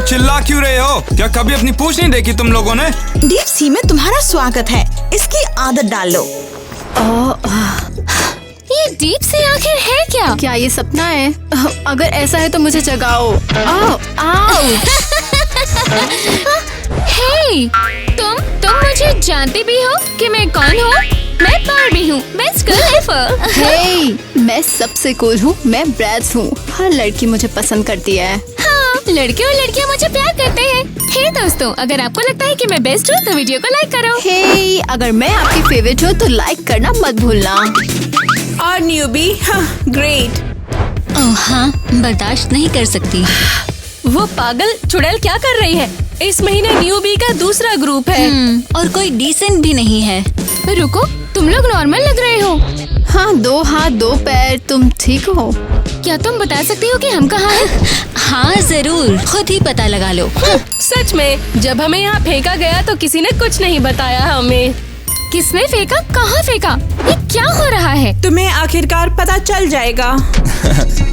चिल्ला क्यों रहे हो? क्या कभी अपनी पूंछ नहीं देखी तुम लोगों ने? डीप सी में तुम्हारा स्वागत है, इसकी आदत डाल लो। ये डीप सी आखिर है क्या? क्या ये सपना है? अगर ऐसा है तो मुझे जगाओ। हे, तुम मुझे जानती भी हो कि मैं कौन हूँ? मैं बार्बी हूँ, बेस्ट गर्ल एवर। हे, मैं सबसे कूल हूँ, मैं ब्रैड्स हूँ। हर लड़की मुझे पसंद करती है। हाँ, लड़के और लड़कियाँ मुझे प्यार करते हैं। हे दोस्तों, अगर आपको लगता है कि मैं बेस्ट हूँ तो वीडियो को लाइक करो। हे, अगर मैं आपकी फेवरेट हूँ तो लाइक करना मत भूलना। और न्यूबी, ग्रेट। ओह हाँ, बर्दाश्त नहीं कर सकती। वो पागल चुड़ैल क्या कर रही है? इस महीने न्यूबी का दूसरा ग्रुप है। और कोई डिसेंट भी नहीं है। रुको, तुम लोग नॉर्मल लग रहे हो। हाँ, 2 हाथ 2 पैर, तुम ठीक हो? क्या तुम बता सकती हो कि हम कहाँ हैं? हाँ जरूर, खुद ही पता लगा लो। सच में, जब हमें यहाँ फेंका गया तो किसी ने कुछ नहीं बताया हमें। किसने फेंका? कहाँ फेंका? ये क्या हो रहा है? तुम्हें आखिरकार पता चल जाएगा।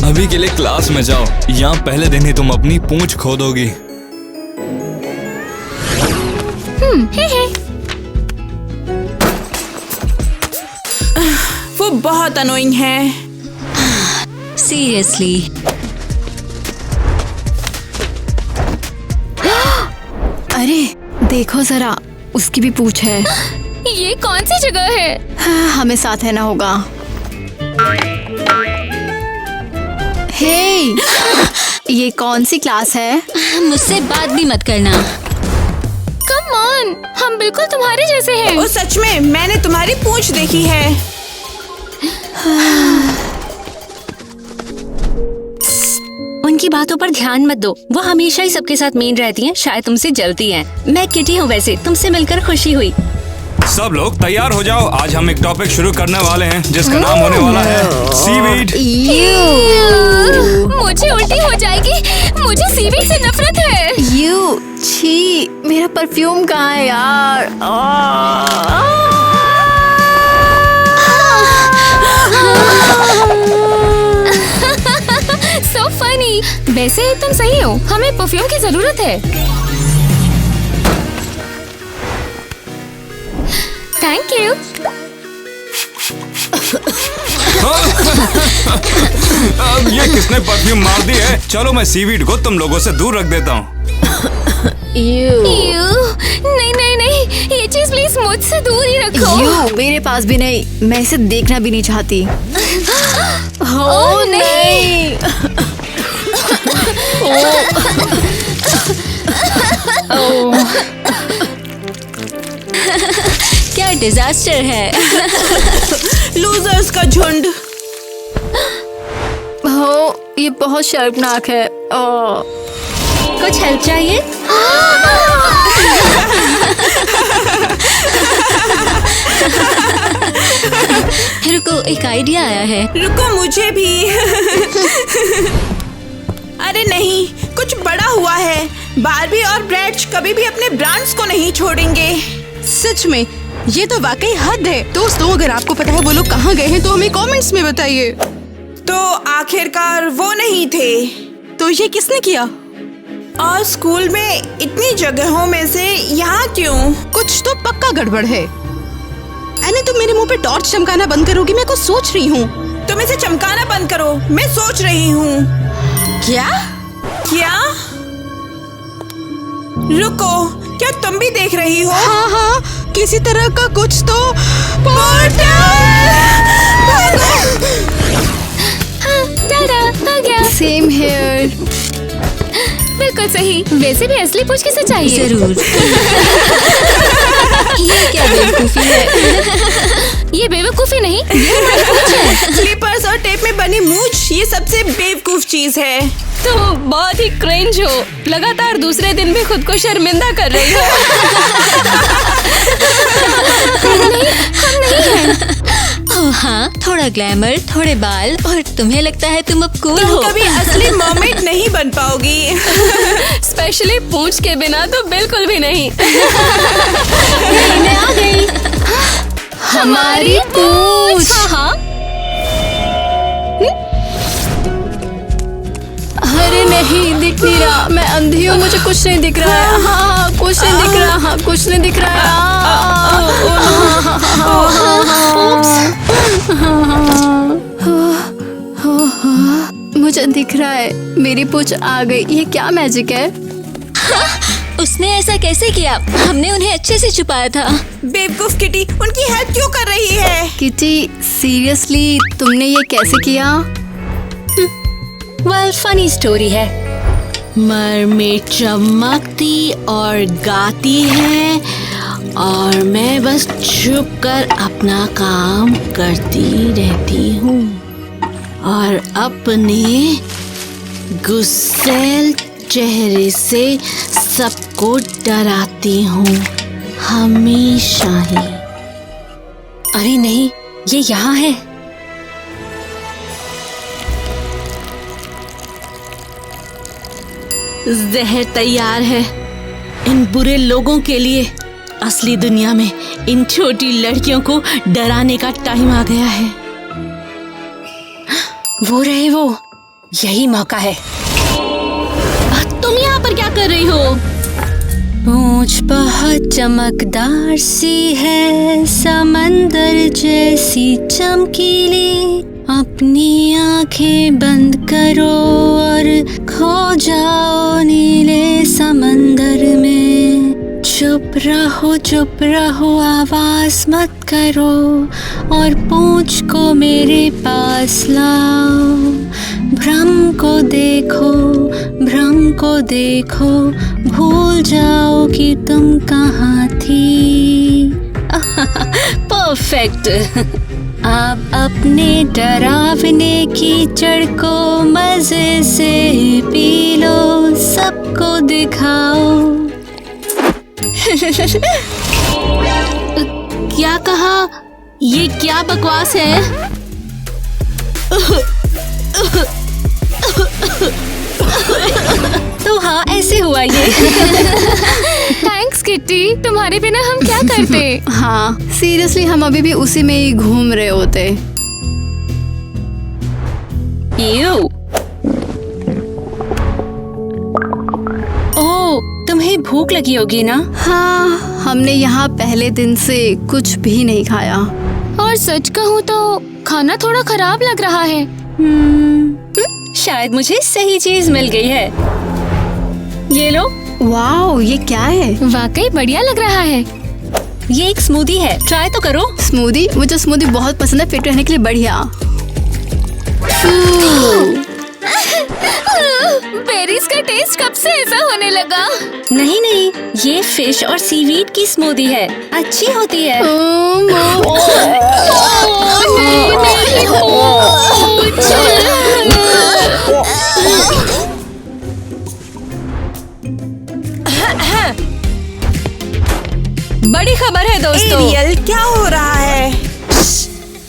अभी के लिए क्लास में जाओ, यहाँ पहले दिन ही तुम अपनी पूंछ खो दोगी। हे। वो बहुत अनोइंग है। सीरियसली। अरे देखो जरा, उसकी भी पूंछ है। ये कौन सी जगह है? हाँ, हमें साथ रहना होगा। हे, ये कौन सी क्लास है? मुझसे बात भी मत करना। कम ऑन, हम बिल्कुल तुम्हारे जैसे हैं। ओ सच में, मैंने तुम्हारी पूंछ देखी है। उनकी बातों पर ध्यान मत दो, वो हमेशा ही सबके साथ मीन रहती हैं, शायद तुमसे जलती हैं। मैं किटी हूँ वैसे, तुमसे मिलकर खुशी हुई। सब लोग तैयार हो जाओ, आज हम एक टॉपिक शुरू करने वाले हैं जिसका नाम होने वाला है सीवीड। मुझे उल्टी हो जाएगी, मुझे सीवीड से नफरत है। छी, मेरा परफ्यूम कहाँ है यार? So funny। वैसे तुम सही हो, हमें परफ्यूम की जरूरत है। Thank you. अब ये किसने परफ्यूम मार दी है? चलो मैं सीवीड को तुम लोगों से दूर रख देता हूँ। नहीं, ये चीज प्लीज मुझसे दूर ही रखो। मेरे पास भी नहीं, मैं इसे देखना भी नहीं चाहती। ओह नहीं। क्या डिजास्टर है। लूजर्स का झुंड। ये बहुत शर्मनाक है। कुछ हेल्प चाहिए? रुको, एक आइडिया आया है। रुको, मुझे भी। अरे नहीं, कुछ बड़ा हुआ है। बार्बी और ब्रैड कभी भी अपने ब्रांड्स को नहीं छोड़ेंगे। सच में, ये तो वाकई हद है। दोस्तों, अगर आपको पता है वो लोग कहाँ गए हैं तो हमें कमेंट्स में बताइए। तो आखिरकार वो नहीं थे। तो ये किसने किया? और स्कूल में इतनी जगहों में से यहाँ क्यों? कुछ तो पक्का गड़बड़ है। एनी, तुम मेरे मुंह पे टॉर्च चमकाना बंद करोगी? मैं कुछ सोच रही हूँ। तुम इसे चमकाना बंद करो, मैं सोच रही हूँ। क्या? रुको, क्या तुम भी देख रही हो? हाँ, किसी तरह का कुछ तो। आ गया। Same here. बिल्कुल सही। वैसे भी असली पूछ किसे चाहिए? जरूर। ये क्या बेवकूफी है? ये बेवकूफी नहीं, ये हमारी पूछ है। स्लीपर्स और टेप में बनी मूंछ, ये सबसे बेवकूफ चीज है। तुम बहुत ही क्रिंज हो, लगातार दूसरे दिन भी खुद को शर्मिंदा कर रही हो। ओह हाँ, थोड़ा ग्लैमर, थोड़े बाल, और तुम्हें लगता है तुम अब कूल हो। तुम कभी असली मर्मेड नहीं बन पाओगी। स्पेशली पूंछ के बिना तो बिल्कुल भी नहीं। मैं आ गई। हमारी पूछ। हाँ, अरे नहीं। नहीं दिख नहीं रहा, मैं अंधी हूँ, मुझे कुछ नहीं दिख रहा है। हाँ कुछ नहीं दिख रहा, हाँ कुछ नहीं दिख रहा है। मुझे दिख रहा है, मेरी पूंछ आ गई। ये क्या मैजिक है? उसने ऐसा कैसे किया? हमने उन्हें अच्छे से छुपाया था। बेवकूफ किटी उनकी हेल्प क्यों कर रही है? किटी सीरियसली तुमने ये कैसे किया? वेल फनी स्टोरी है। मरमेड चमकती और गाती है और मैं बस छुप कर अपना काम करती रहती हूँ और अपने गुस्सैल चेहरे से सबको डराती हूँ हमेशा ही। अरे नहीं, ये यहाँ है। जहर तैयार है इन बुरे लोगों के लिए। असली दुनिया में इन छोटी लड़कियों को डराने का टाइम आ गया है। वो रहे वो, यही मौका है। तुम यहाँ पर क्या कर रही हो? पूंछ बहुत चमकदार सी है, समंदर जैसी चमकीली। अपनी आंखें बंद करो और खो जाओ नीले समंदर में। चुप रहो, आवाज मत करो और पूंछ को मेरे पास लाओ। भ्रम को देखो, भूल जाओ कि तुम कहाँ थी। परफेक्ट। आप अपने डरावने कीचड़ को मजे से पी लो, सबको दिखाओ। क्या कहा? ये क्या बकवास है? तो हाँ, ऐसे हुआ ये। थैंक्स किटी, तुम्हारे बिना हम क्या करते। हाँ सीरियसली हम अभी भी उसी में ही घूम रहे होते। ओह, तुम्हें भूख लगी होगी ना? हाँ हमने यहाँ पहले दिन से कुछ भी नहीं खाया। और सच कहूँ तो खाना थोड़ा खराब लग रहा है। शायद मुझे सही चीज मिल गई है। ये लो। वाओ, ये क्या है? वाकई बढ़िया लग रहा है। ये एक स्मूदी है, ट्राई तो करो। स्मूदी? मुझे स्मूदी बहुत पसंद है, फिट रहने के लिए बढ़िया। बेरीज का टेस्ट कब से ऐसा होने लगा? नहीं, ये फिश और सीवीड की स्मूदी है, अच्छी होती है। बड़ी खबर है दोस्तों। एरियल, क्या हो रहा है?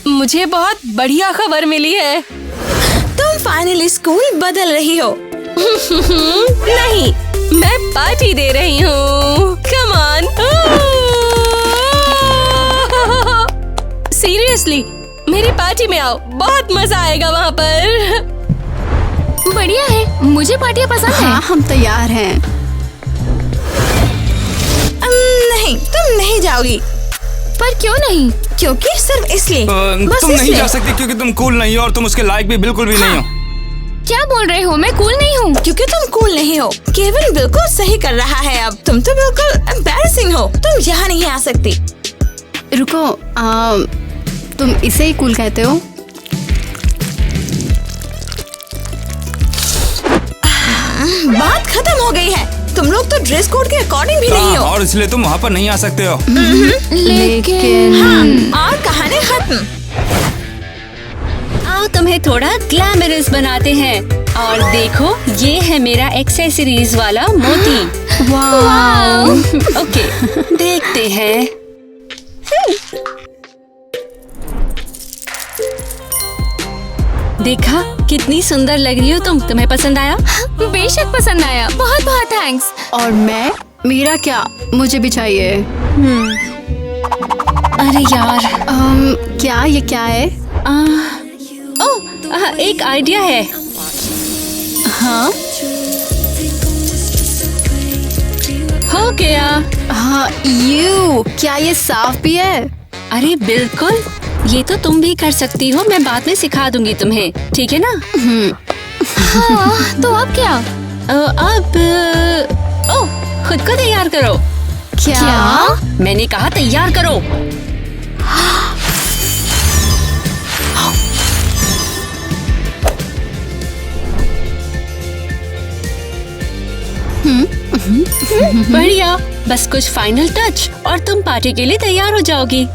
मुझे बहुत बढ़िया खबर मिली है। तुम फाइनली स्कूल बदल रही हो। नहीं, मैं पार्टी दे रही हूँ। Come on. सीरियसली, मेरी पार्टी में आओ, बहुत मजा आएगा वहाँ पर। बढ़िया है, मुझे पार्टियाँ पसंद हाँ हम तैयार हैं। नहीं, तुम नहीं जाओगी। पर क्यों नहीं? क्योंकि सिर्फ इसलिए। बस तुम नहीं इसलिए। जा सकती क्योंकि तुम कूल नहीं हो और तुम उसके लायक भी बिल्कुल भी नहीं हो। क्या बोल रहे हो? मैं कूल नहीं हूँ। क्योंकि तुम कूल नहीं हो। केविन बिल्कुल सही कर रहा है। अब तुम तो बिल्कुल एम्बैरेसिंग हो। तुम यहाँ नहीं आ सकती। रुको, तुम इसे ही कूल कहते हो? बात खत्म हो गई है। तुम लोग तो ड्रेस कोड के अकॉर्डिंग भी नहीं हो। और इसलिए तुम वहाँ पर नहीं आ सकते हो। लेकिन और कहानी खत्म। आओ तुम्हें थोड़ा ग्लैमरस बनाते हैं। और देखो, ये है मेरा एक्सेसरीज वाला मोती। वाओ। ओके, देखते हैं। देखा कितनी सुंदर लग रही हो तुम। तुम्हें पसंद आया? बेशक पसंद आया। बहुत बहुत थैंक्स। और मैं? मेरा क्या? मुझे भी चाहिए। अरे यार, क्या? ये क्या है? एक आइडिया है। हाँ हो गया। हाँ, क्या ये साफ भी है? अरे बिल्कुल, ये तो तुम भी कर सकती हो। मैं बाद में सिखा दूंगी तुम्हें, ठीक है ना? हाँ, तो अब क्या? अब खुद को तैयार करो। क्या? मैंने कहा तैयार करो। बढ़िया, बस कुछ फाइनल टच और तुम पार्टी के लिए तैयार हो जाओगी।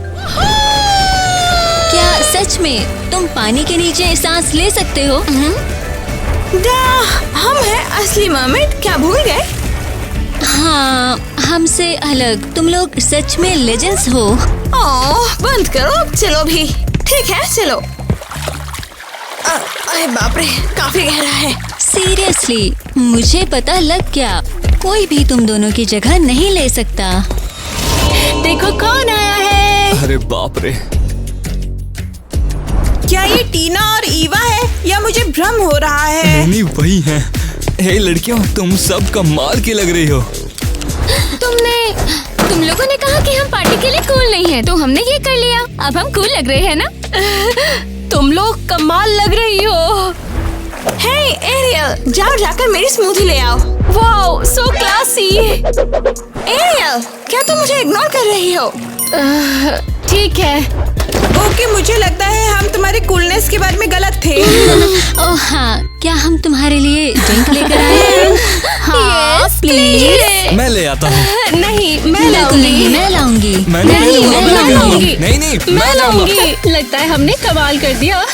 क्या सच में तुम पानी के नीचे सांस ले सकते हो? हम हैं असली मर्मेड, क्या भूल गए? हाँ, हमसे अलग तुम लोग सच में लेजेंड्स हो। ओह, बंद करो, चलो भी। ठीक है, चलो। अरे बाप रे, काफी गहरा है। सीरियसली, मुझे पता लग गया, कोई भी तुम दोनों की जगह नहीं ले सकता। देखो कौन आया है। अरे बाप रे, क्या ये टीना और ईवा है या मुझे भ्रम हो रहा है? नहीं वही है। हे लड़कियों, तुम सब कमाल की लग रही हो। तुम लोगों ने कहा कि हम पार्टी के लिए कूल नहीं है, तो हमने ये कर लिया। अब हम कूल लग रहे हैं ना? तुम लोग कमाल लग रही हो। हे एरियल, जाओ जाकर मेरी स्मूदी ले आओ। Wow, so classy. एरियल, क्या तुम मुझे इग्नोर कर रही हो? ठीक है। ओके, मुझे लगता है हम तुम्हारे कूलनेस के बारे में गलत थे। ओह हाँ, क्या हम तुम्हारे लिए ड्रिंक लेकर आए? हाँ, प्लीज। मैं ले आता हूँ। नहीं, मैं बिल्कुल लाऊंगी। नहीं, मैं लाऊंगी। मैं लाऊंगी। नहीं, मैं लाऊंगी। लगता है हमने कमाल कर दिया।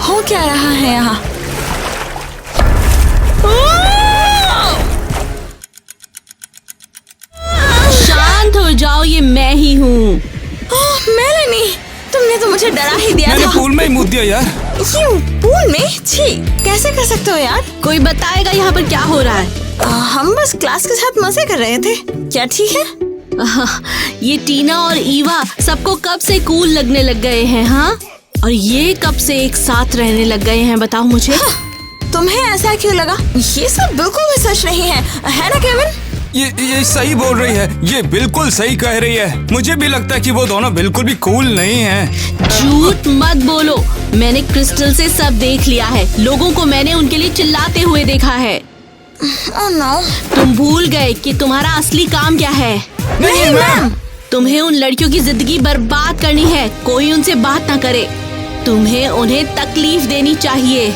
हो क्या रहा है यहाँ? शांत हो जाओ, ये मैं ही हूँ। मेलेनी, तुमने तो मुझे डरा ही दिया मैंने था। पूल में ही मुद दिया यार। क्यों? पूल में? छी, कैसे कर सकते हो यार? कोई बताएगा यहाँ पर क्या हो रहा है? हम बस क्लास के साथ मजे कर रहे थे। क्या ठीक है? ये टीना और ईवा सबको कब से कूल लगने लग गए हैं? हाँ, और ये कब से एक साथ रहने लग गए हैं? बताओ मुझे। तुम्हें ऐसा क्यों लगा? ये सब बिल्कुल भी सच नहीं है ना केविन? ये सही बोल रही है, ये बिल्कुल सही कह रही है। मुझे भी लगता है कि वो दोनों बिल्कुल भी कूल नहीं हैं। झूठ मत बोलो, मैंने क्रिस्टल से सब देख लिया है। लोगों को मैंने उनके लिए चिल्लाते हुए देखा है। Oh no. तुम भूल गए कि तुम्हारा असली काम क्या है? नहीं मैम। तुम्हें उन लड़कियों की जिंदगी बर्बाद करनी है। कोई उनसे बात ना करे। तुम्हें उन्हें तकलीफ देनी चाहिए।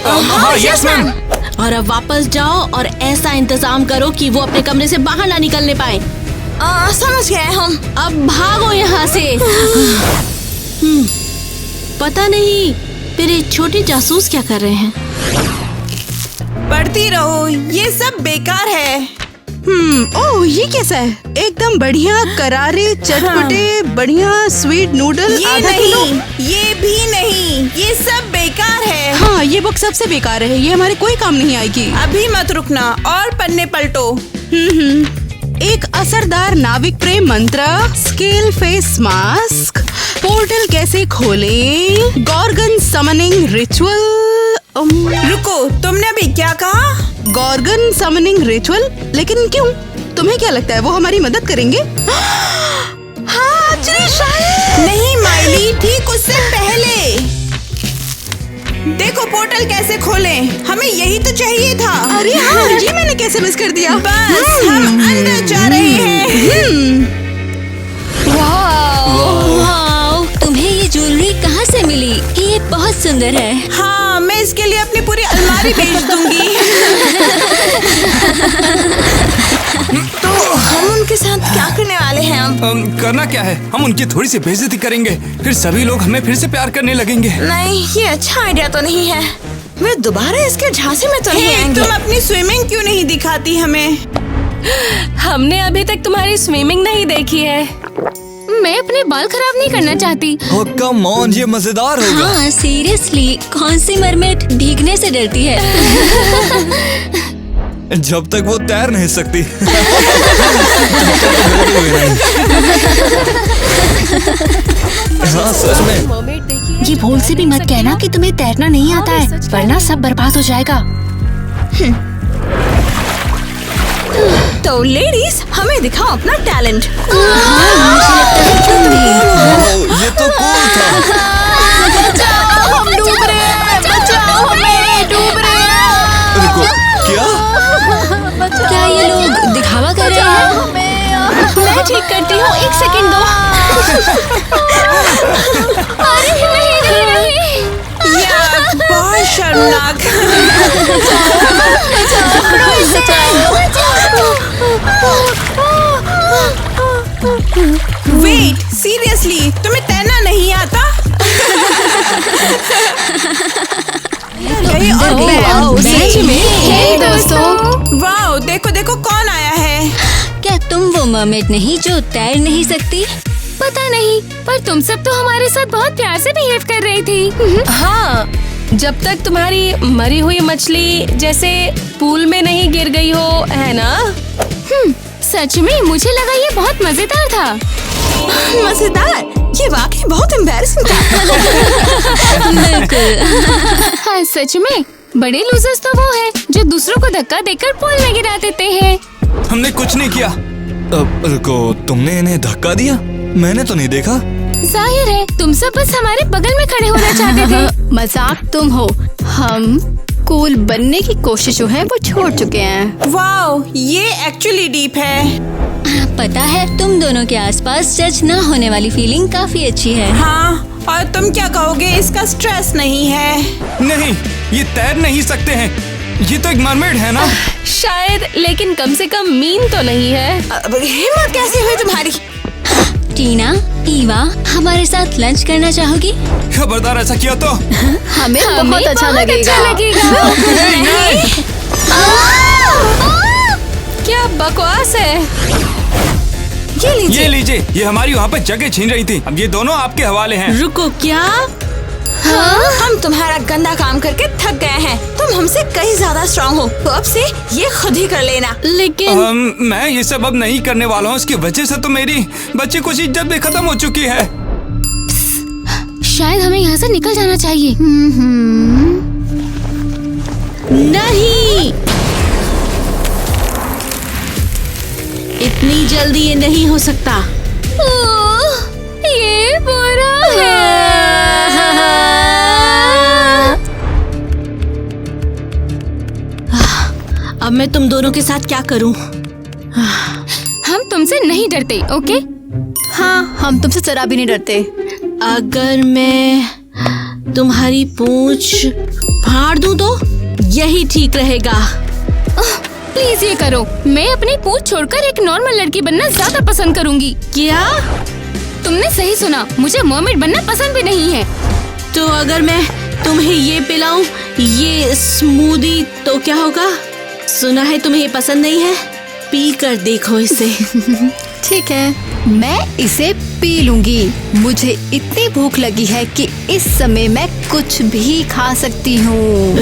हाँ, यस मैम। और अब वापस जाओ और ऐसा इंतजाम करो कि वो अपने कमरे से बाहर ना निकलने पाए। समझ गए हम। अब भागो यहाँ से। पता नहीं मेरे छोटे जासूस क्या कर रहे हैं। पढ़ती रहो, ये सब बेकार है। ओह, ये कैसा है? एकदम बढ़िया करारे चटपटे बढ़िया स्वीट नूडल ये आधा किलो। नहीं, ये भी नहीं, ये सब बेकार है। हाँ, ये बुक सबसे बेकार है, ये हमारे कोई काम नहीं आएगी। अभी मत रुकना और पन्ने पलटो। एक असरदार नाविक प्रेम मंत्र, स्केल फेस मास्क, पोर्टल कैसे खोलें, गॉर्गन समनिंग रिचुअल। रुको, तुमने अभी क्या कहा? Gorgon summoning ritual? लेकिन क्यों? तुम्हें क्या लगता है वो हमारी मदद करेंगे? हाँ, नहीं माइली, ठीक उससे पहले। देखो पोर्टल कैसे खोलें, हमें यही तो चाहिए था। अरे हाँ, ये मैंने कैसे मिस कर दिया? बस हम अंदर जा रहे हैं। वाओ, तुम्हें ये ज्वेलरी कहाँ से मिली? ये बहुत सुंदर है। हाँ, मैं इसके लिए अपनी पूरी अलमारी बेच दूंगी। तो हम उनके साथ क्या करने वाले हैं अब? करना क्या है, हम उनकी थोड़ी सी बेइज्जती करेंगे, फिर सभी लोग हमें फिर से प्यार करने लगेंगे। नहीं, ये अच्छा आइडिया तो नहीं है। वे दोबारा इसके झांसे में तो नहीं आएंगे। तुम अपनी स्विमिंग क्यों नहीं दिखाती हमें? हमने अभी तक तुम्हारी स्विमिंग नहीं देखी है। मैं अपने बाल खराब नहीं करना चाहती। ओह कम ऑन, ये मजेदार होगा। हाँ सीरियसली, कौन सी मरमेड भीगने से डरती है? जब तक वो तैर नहीं सकती। हाँ सच में। मर्मेड देखी है? ये भूल से भी मत कहना कि तुम्हें तैरना नहीं आता है, वरना सब बर्बाद हो जाएगा। तो लेडीज, हमें दिखाओ अपना टैलेंट। ये तो कूल था। हम डूब रहे हैं, बचाओ हमें, डूब रहे हैं। रुको, क्या? क्या ये लोग दिखावा कर रहे हैं? मैं ठीक करती हूँ, 1 सेकंड दो। यार, बहुत शर्मनाक। वेट, सीरियसली तुम्हें तैरना नहीं आता? हे दोस्तों, वाओ, देखो देखो कौन आया है। क्या तुम वो मर्मेड नहीं जो तैर नहीं सकती? पता नहीं, पर तुम सब तो हमारे साथ बहुत प्यार से बिहेव कर रही थी। हाँ, जब तक तुम्हारी मरी हुई मछली जैसे पूल में नहीं गिर गई हो, है ना? सच में मुझे लगा ये बहुत मजेदार था। मजेदार? ये वाकई बहुत एम्बैरेसिंग था। हाँ, सच में बड़े लूजर्स तो वो है जो दूसरों को धक्का देकर पूल में गिरा देते हैं। हमने कुछ नहीं किया। रुको, तुमने इन्हें धक्का दिया? मैंने तो नहीं देखा। जाहिर है तुम सब बस हमारे बगल में खड़े होना चाहते थे। मजाक तुम हो, हम कूल बनने की कोशिश जो है वो छोड़ चुके हैं। वाओ, ये एक्चुअली डीप है। पता है, तुम दोनों के आसपास जज ना होने वाली फीलिंग काफी अच्छी है। हाँ, और तुम क्या कहोगे, इसका स्ट्रेस नहीं है? नहीं, ये तैर नहीं सकते हैं। ये तो एक मरमेड है ना? शायद, लेकिन कम से कम मीन तो नहीं है। हिम्मत कैसे हुई तुम्हारी? टीना, ईवा, हमारे साथ लंच करना चाहोगी? खबरदार ऐसा किया तो। हमें बहुत अच्छा लगेगा। नहीं। क्या बकवास है। ये लीजिए, ये हमारी वहाँ पे जगह छीन रही थी। अब ये दोनों आपके हवाले हैं। रुको, क्या? हम तुम्हारा गंदा काम करके थक गए हैं। तुम हमसे कहीं ज्यादा स्ट्रांग हो, तो अब से ये खुद ही कर लेना। लेकिन मैं ये सब अब नहीं करने वाला हूँ। इसकी वजह से तो मेरी बच्चे कुछ इज्जत भी खत्म हो चुकी है। शायद हमें यहाँ से निकल जाना चाहिए। नहीं, इतनी जल्दी ये नहीं हो सकता। ये बुरा है। अब मैं तुम दोनों के साथ क्या करूं? हम तुमसे नहीं डरते, ओके? हाँ, हम तुमसे जरा भी नहीं डरते। अगर मैं तुम्हारी पूंछ फाड़ दूं तो यही ठीक रहेगा। प्लीज ये करो। मैं अपनी पूंछ छोड़कर एक नॉर्मल लड़की बनना ज्यादा पसंद करूंगी। क्या? तुमने सही सुना, मुझे मर्मेड बनना पसंद भी नहीं है। तो अगर मैं तुम्हें ये पिलाऊं, ये स्मूदी, तो क्या होगा? सुना है तुम्हें ये पसंद नहीं है, पी कर देखो इसे। ठीक है, मैं इसे पी लूंगी। मुझे इतनी भूख लगी है कि इस समय मैं कुछ भी खा सकती हूँ।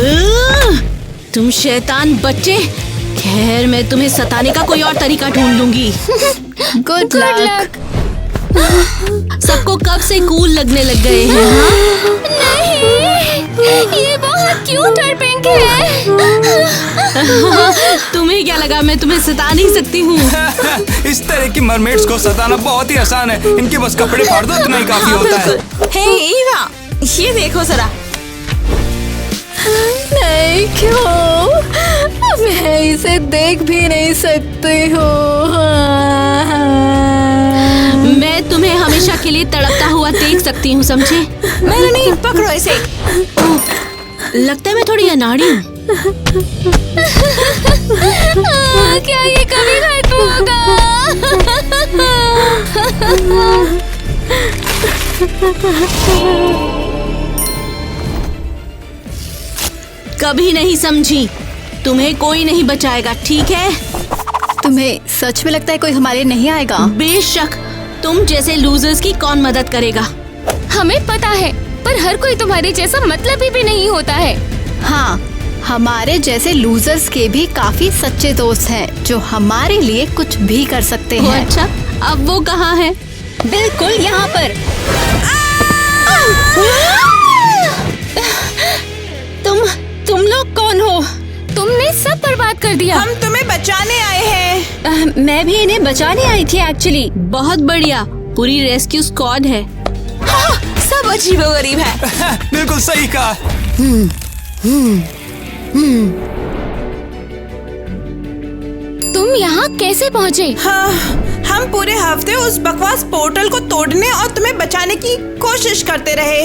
तुम शैतान बच्चे। खैर, मैं तुम्हें सताने का कोई और तरीका ढूंढ लूंगी। Good luck. सबको कब से कूल लगने लग गए हैं? हाँ? नहीं, ये बहुत क्यूट और पिंक है। तुम्हें क्या लगा मैं तुम्हें सता नहीं सकती हूँ? इस तरह की मरमेड्स को सताना बहुत ही आसान है। इनके बस कपड़े फाड़ दो, इतना ही काफी होता है। हे ईवा, ये देखो जरा। नहीं, क्यों? मैं इसे देख भी नहीं सकती हूँ। मैं तुम्हें हमेशा के लिए तड़पता हुआ देख सकती हूँ, समझे? मैंने नहीं, पकड़ो इसे। लगता है मैं थोड़ी अनाड़ी हूँ। क्या ये कभी खत्म होगा? कभी नहीं, समझी? तुम्हें कोई नहीं बचाएगा, ठीक है? तुम्हें सच में लगता है कोई हमारे नहीं आएगा? बेशक, तुम जैसे लूजर्स की कौन मदद करेगा? हमें पता है, पर हर कोई तुम्हारे जैसा मतलबी भी नहीं होता है। हाँ, हमारे जैसे लूजर्स के भी काफी सच्चे दोस्त हैं जो हमारे लिए कुछ भी कर सकते वो हैं। अच्छा, अब वो कहाँ है? बिल्कुल यहाँ पर। तुम लोग कौन हो? तुमने सब बर्बाद कर दिया। हम तुम्हें बचाने आए हैं। मैं भी इन्हें बचाने आई थी एक्चुअली। बहुत बढ़िया, पूरी रेस्क्यू स्क्वाड है। हाँ, सब अजीबोगरीब है। बिल्कुल सही कहा। तुम यहाँ कैसे पहुँचे? हाँ, हम पूरे हफ्ते उस बकवास पोर्टल को तोड़ने और तुम्हें बचाने की कोशिश करते रहे।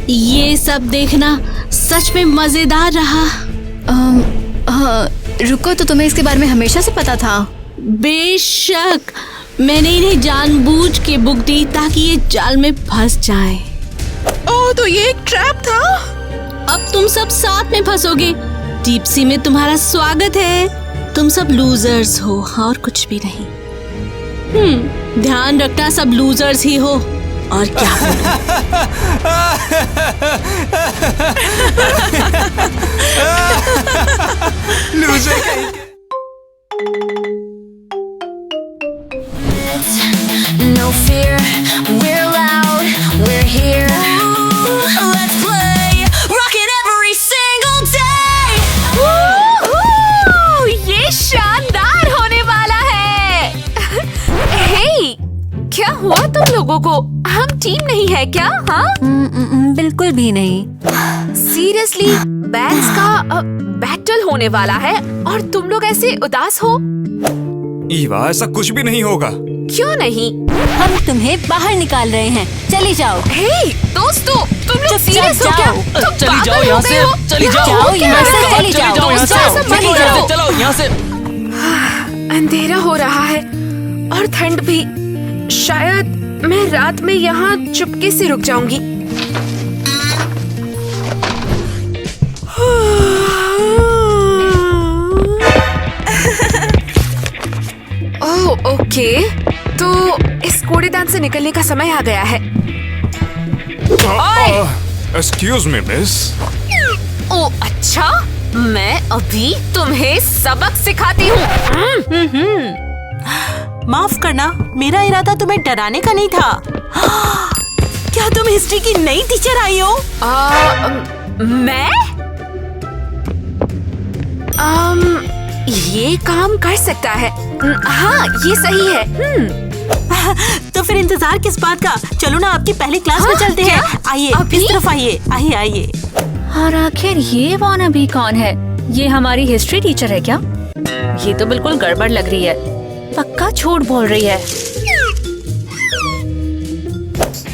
ये सब देखना सच में मजेदार रहा। हाँ, रुको, तो तुम्हें इसके बारे में हमेशा से पता था? बेशक, मैंने इन्हें जानबूझ के बुक दी ताकि ये जाल में फंस जाए। ओह, तो ये एक ट्रैप था। अब तुम सब साथ में फंसोगे। डीप सी में तुम्हारा स्वागत है। तुम सब लूजर्स हो और कुछ भी नहीं। ध्यान रखना, सब लूजर्स ही हो। और क्या लूजर कहीं के। No fear, we're loud, we're here. Let's play, rockin' every single day. ये शानदार होने वाला है। हे, क्या हुआ तुम लोगों को? हम टीम नहीं है क्या? हाँ, बिल्कुल भी नहीं। सीरियसली, बैंड्स का बैटल होने वाला है और तुम लोग ऐसे उदास हो? ईवा, ऐसा कुछ भी नहीं होगा। क्यों नहीं? हम तुम्हें बाहर निकाल रहे हैं, चली जाओ। हे दोस्तों, तुम लोग सीरियस हो क्या? तुम चली जाओ यहाँ से, चली जाओ यहाँ से, चली जाओ यहाँ से, चली जाओ। चलो यहाँ से। अंधेरा हो रहा है और ठंड भी। शायद मैं रात में यहाँ चुपके से रुक जाऊंगी। ओह, ओके, तो इस कूड़ेदान से निकलने का समय आ गया है। Excuse me miss. ओ अच्छा, मैं अभी तुम्हें सबक सिखाती हूँ। माफ करना, मेरा इरादा तुम्हें डराने का नहीं था। क्या तुम हिस्ट्री की नई टीचर आई हो? मैं ये काम कर सकता है। हाँ, ये सही है। तो फिर इंतजार किस बात का? चलो ना, आपकी पहली क्लास में चलते हैं। आइए, इस तरफ आइए, आइए आइए। और आखिर ये वानाबी कौन है? ये हमारी हिस्ट्री टीचर है क्या? ये तो बिल्कुल गड़बड़ लग रही है। पक्का झूठ बोल रही है।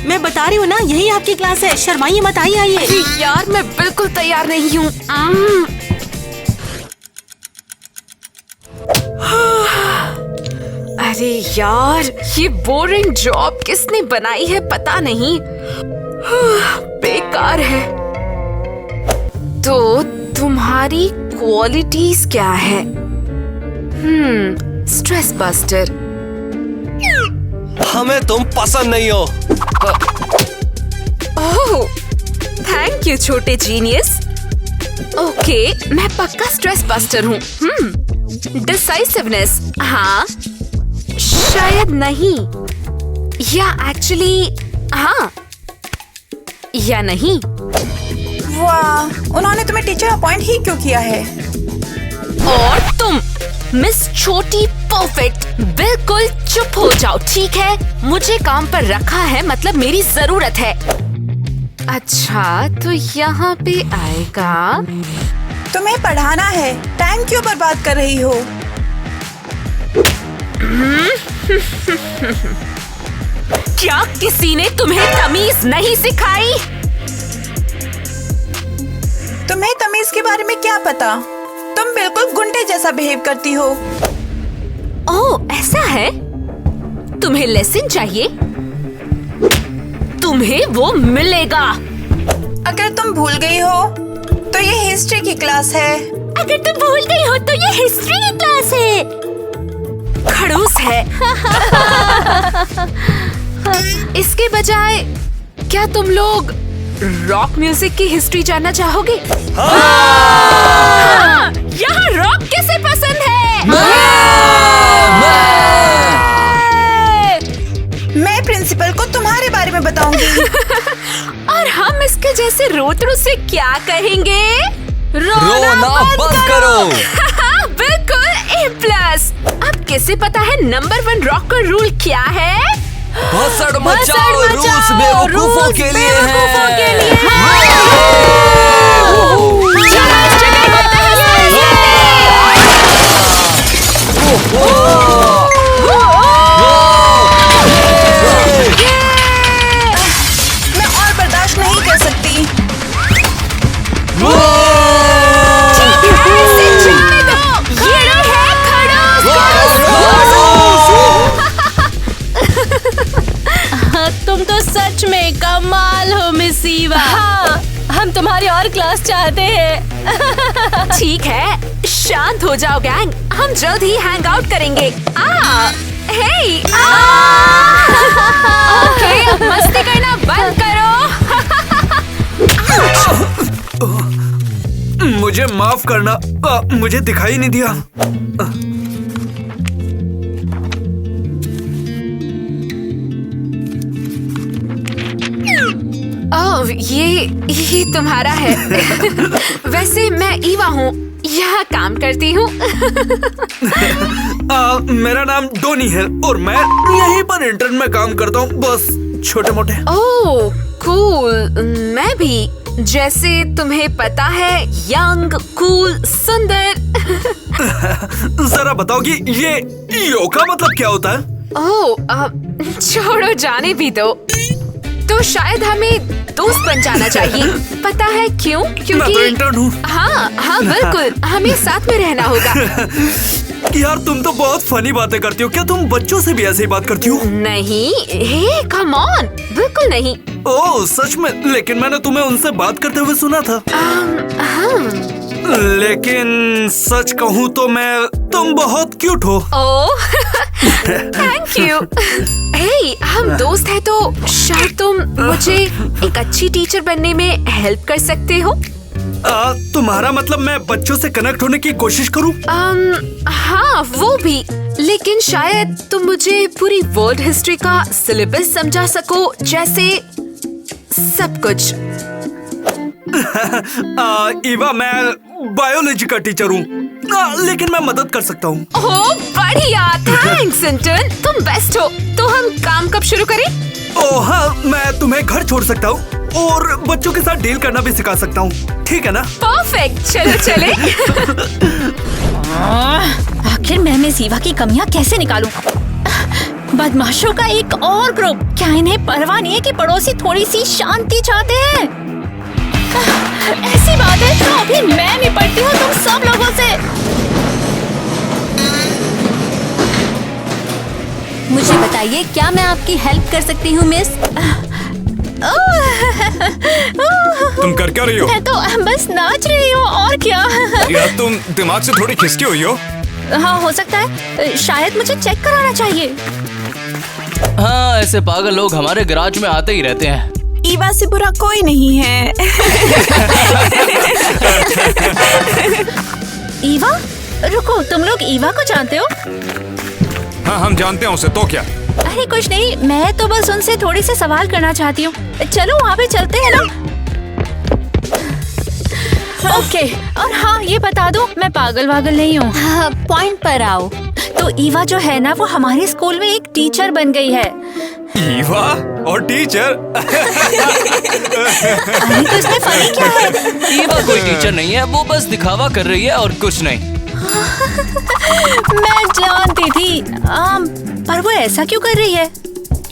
मैं बता रही हूँ ना, यही आपकी क्लास है। शर्माइए मत, आइए आइए। यार, मैं बिल्कुल तैयार नहीं हूँ। अरे यार, ये बोरिंग जॉब किसने बनाई है पता नहीं। बेकार है। तो तुम्हारी क्वालिटीज क्या है? Stress buster. हमें तुम पसंद नहीं हो। ओह, थैंक यू छोटे जीनियस। ओके, मैं पक्का स्ट्रेस बस्टर हूँ। डिसाइसिवनेस, हाँ, शायद नहीं, या एक्चुअली हाँ, या नहीं। वाह, उन्होंने तुम्हें टीचर अपॉइंट ही क्यों किया है? और तुम मिस छोटी परफेक्ट, बिल्कुल चुप हो जाओ, ठीक है? मुझे काम पर रखा है, मतलब मेरी जरूरत है। अच्छा, तो यहाँ पे आएगा। तुम्हें पढ़ाना है, टाइम क्यों बर्बाद कर रही हो? क्या किसी ने तुम्हें तमीज नहीं सिखाई? तुम्हें तमीज के बारे में क्या पता? तुम बिल्कुल गुंडे जैसा बिहेव करती हो। ओह, ऐसा है? तुम्हें लेसन चाहिए? तुम्हें वो मिलेगा। अगर तुम भूल गई हो तो ये हिस्ट्री की क्लास है। अगर तुम भूल गई हो तो ये हिस्ट्री की क्लास है। खड़ूस है। इसके बजाय क्या तुम लोग रॉक म्यूजिक की हिस्ट्री जानना चाहोगे? यहाँ रॉक किसे पसंद है? मैं प्रिंसिपल को तुम्हारे बारे में बताऊंगी। और हम इसके जैसे रोतड़ू से क्या कहेंगे? रोना बंद करो। बिल्कुल A+। अब किसे पता है नंबर 1 रॉक का रूल क्या है? भसड़ मचाओ, रूल्स बेवकूफों के लिए है। मैं और बर्दाश्त नहीं कर सकती। तुम तो सच में कमाल हो मिस ईवा। हाँ, हम तुम्हारी और क्लास चाहते हैं। ठीक है, शांत हो जाओ गैंग, हम जल्द ही हैंग आउट करेंगे। हे, ओके, अब मस्ती करना बंद करो। मुझे माफ करना, मुझे दिखाई नहीं दिया। ओह, ये तुम्हारा है। वैसे मैं ईवा हूँ, यहाँ काम करती हूँ। मेरा नाम डोनी है और मैं यहीं पर इंटर्न में काम करता हूँ, बस छोटे मोटे। ओह कूल, मैं भी। जैसे तुम्हें पता है, यंग, कूल, सुंदर। जरा बताओ कि ये यो का मतलब क्या होता है? ओह, छोड़ो, जाने भी दो। तो शायद हमें दोस्त बन जाना चाहिए। पता है क्यों? क्योंकि मैं तो इंटर्न हूँ। हाँ बिल्कुल, हमें साथ में रहना होगा। यार तुम तो बहुत फनी बातें करती हो। क्या तुम बच्चों से भी ऐसे ही बात करती हो? नहीं, हे कम ऑन, बिल्कुल नहीं। ओह सच में? लेकिन मैंने तुम्हें उनसे बात करते हुए सुना था। लेकिन सच कहूँ तो तुम बहुत क्यूट हो। Oh thank you. हे, हम दोस्त हैं तो शायद तुम मुझे एक अच्छी टीचर बनने में हेल्प कर सकते हो। तुम्हारा मतलब मैं बच्चों से कनेक्ट होने की कोशिश करूं? हाँ वो भी, लेकिन शायद तुम मुझे पूरी वर्ल्ड हिस्ट्री का सिलेबस समझा सको, जैसे सब कुछ। ईवा, मैं बायोलॉजी का टीचर हूँ, लेकिन मैं मदद कर सकता हूँ। ओह बढ़िया, थैंक्स इंटर्न, तुम बेस्ट हो। तो हम काम कब शुरू करें? ओह हाँ, मैं तुम्हें घर छोड़ सकता हूँ और बच्चों के साथ डील करना भी सिखा सकता हूँ, ठीक है ना? परफेक्ट, चलो चले। आखिर मैं मिस ईवा की कमियां कैसे निकालूं? बदमाशों का एक और ग्रुप। क्या इन्हें परवाह नहीं है कि पड़ोसी थोड़ी सी शांति चाहते हैं? ऐसी बात है तो अभी मैं निपटती हूँ तुम सब लोगों से। मुझे बताइए, क्या मैं आपकी हेल्प कर सकती हूँ मिस? तुम कर क्या रही हो? मैं तो बस नाच रही हूँ, और क्या। यार तुम दिमाग से थोड़ी खिसकी हुई हो। हाँ हो सकता है, शायद मुझे चेक कराना चाहिए। हाँ, ऐसे पागल लोग हमारे गैराज में आते ही रहते हैं। ईवा से बुरा कोई नहीं है। ईवा? रुको, तुम लोग ईवा को जानते हो? हाँ हम जानते हैं उसे, तो क्या? अरे कुछ नहीं, मैं तो बस उनसे थोड़ी से सवाल करना चाहती हूँ। चलो वहाँ पे चलते हैं ना। ओके, और हाँ ये बता दो, मैं पागल वागल नहीं हूँ। पॉइंट पर आओ। तो ईवा जो है ना, वो हमारे स्कूल में एक टीचर बन गई है। ईवा और टीचर? अरे तो इसमें फनी क्या है? ईवा कोई टीचर नहीं है, वो बस दिखावा कर रही है और कुछ नहीं। मैं जानती थी, पर वो ऐसा क्यों कर रही है?